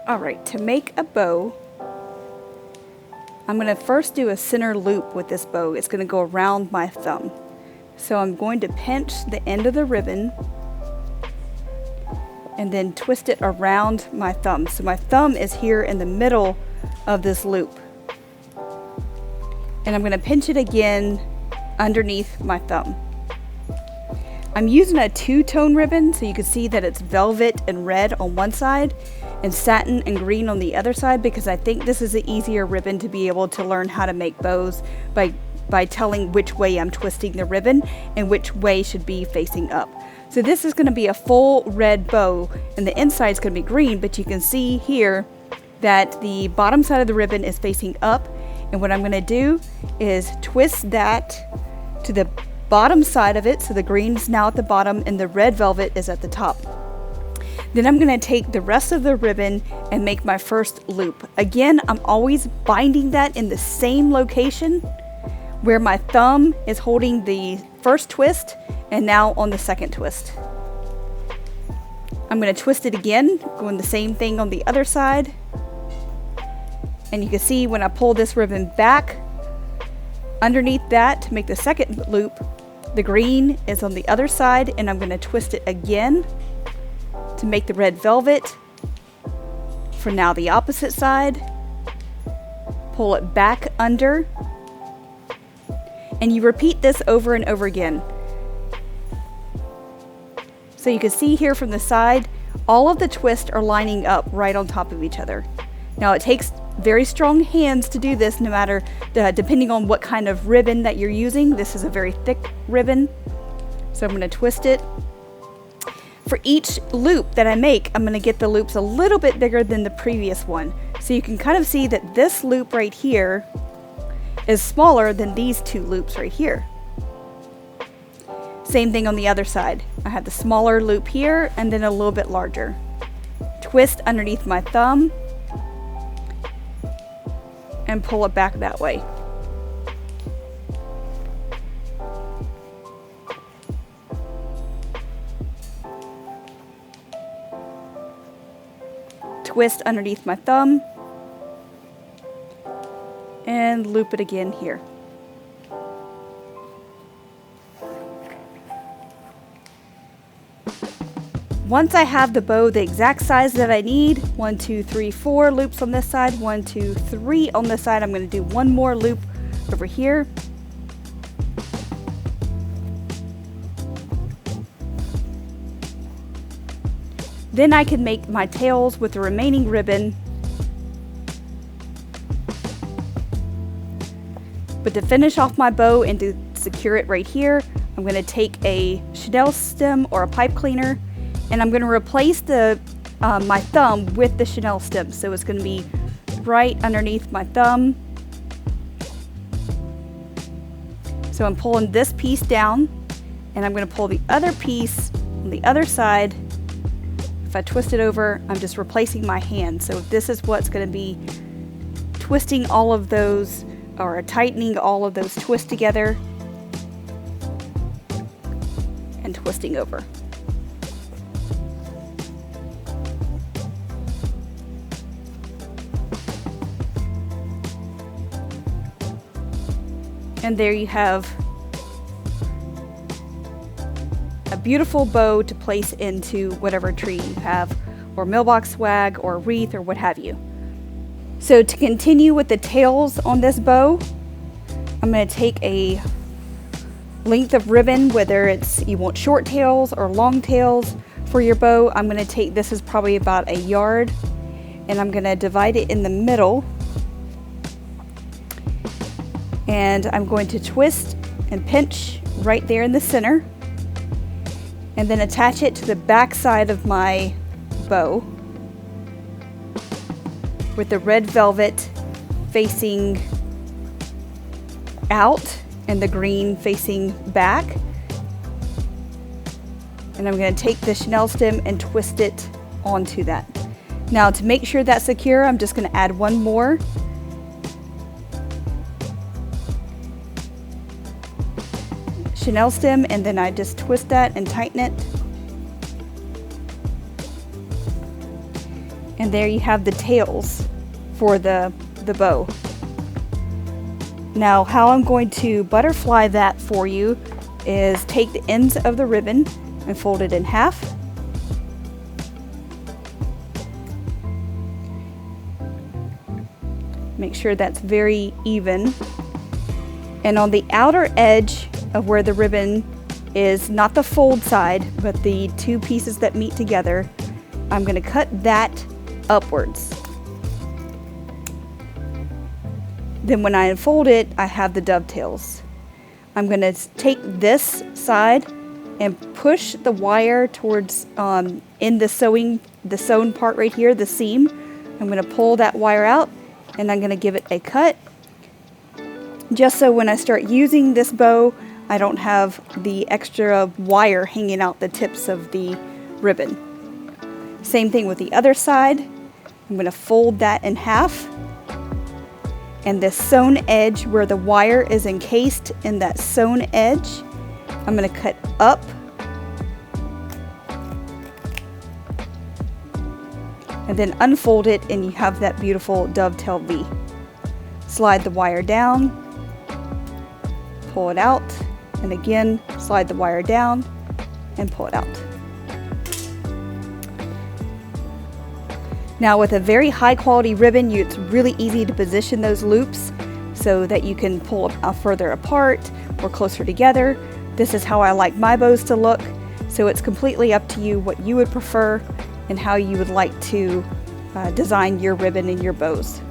Alright, to make a bow, I'm going to first do a center loop with this bow. It's going to go around my thumb. So I'm going to pinch the end of the ribbon and then twist it around my thumb. So my thumb is here in the middle of this loop. And I'm going to pinch it again underneath my thumb. I'm using a two-tone ribbon, so you can see that it's velvet and red on one side and satin and green on the other side, because I think this is an easier ribbon to be able to learn how to make bows by telling which way I'm twisting the ribbon and which way should be facing up. So this is going to be a full red bow and the inside is going to be green, but you can see here that the bottom side of the ribbon is facing up, and what I'm going to do is twist that to the bottom side of it, so the green is now at the bottom and the red velvet is at the top. Then I'm going to take the rest of the ribbon and make my first loop. Again, I'm always binding that in the same location where my thumb is holding the first twist and now on the second twist. I'm going to twist it again, doing the same thing on the other side. And you can see when I pull this ribbon back underneath that to make the second loop, the green is on the other side, and I'm going to twist it again to make the red velvet. For now, the opposite side. Pull it back under. And you repeat this over and over again. So you can see here from the side, all of the twists are lining up right on top of each other. Now it takes very strong hands to do this, no matter depending on what kind of ribbon that you're using. This is a very thick ribbon, so I'm going to twist it. For each loop that I make, I'm going to get the loops a little bit bigger than the previous one, so you can kind of see that this loop right here is smaller than these two loops right here. Same thing on the other side. I have the smaller loop here and then a little bit larger. Twist underneath my thumb and pull it back that way. Twist underneath my thumb and loop it again here. Once I have the bow the exact size that I need, 1, 2, 3, 4 loops on this side, 1, 2, 3 on this side, I'm going to do one more loop over here. Then I can make my tails with the remaining ribbon. But to finish off my bow and to secure it right here, I'm going to take a chenille stem or a pipe cleaner, and I'm going to replace the my thumb with the chenille stem. So it's going to be right underneath my thumb. So I'm pulling this piece down, and I'm going to pull the other piece on the other side. If I twist it over, I'm just replacing my hand. So this is what's going to be twisting all of those, or tightening all of those twists together and twisting over. And there you have a beautiful bow to place into whatever tree you have, or mailbox swag, or wreath, or what have you. So to continue with the tails on this bow, I'm going to take a length of ribbon, whether it's you want short tails or long tails for your bow. I'm going to take, this is probably about a yard, and I'm going to divide it in the middle. And I'm going to twist and pinch right there in the center, and then attach it to the back side of my bow with the red velvet facing out and the green facing back. And I'm going to take the chenille stem and twist it onto that. Now, to make sure that's secure, I'm just going to add one more. Chenille stem, and then I just twist that and tighten it. And there you have the tails for the bow. Now how I'm going to butterfly that for you is take the ends of the ribbon and fold it in half. Make sure that's very even. And on the outer edge of where the ribbon is, not the fold side, but the two pieces that meet together, I'm going to cut that upwards. Then when I unfold it, I have the dovetails. I'm going to take this side and push the wire towards in the sewn part right here, the seam. I'm going to pull that wire out and I'm going to give it a cut, just so when I start using this bow, I don't have the extra wire hanging out the tips of the ribbon. Same thing with the other side. I'm going to fold that in half, and this sewn edge where the wire is encased in that sewn edge, I'm going to cut up and then unfold it, and you have that beautiful dovetail V. Slide the wire down, pull it out, and again slide the wire down and pull it out. Now with a very high quality ribbon, it's really easy to position those loops so that you can pull further apart or closer together. This is how I like my bows to look, so it's completely up to you what you would prefer and how you would like to design your ribbon and your bows.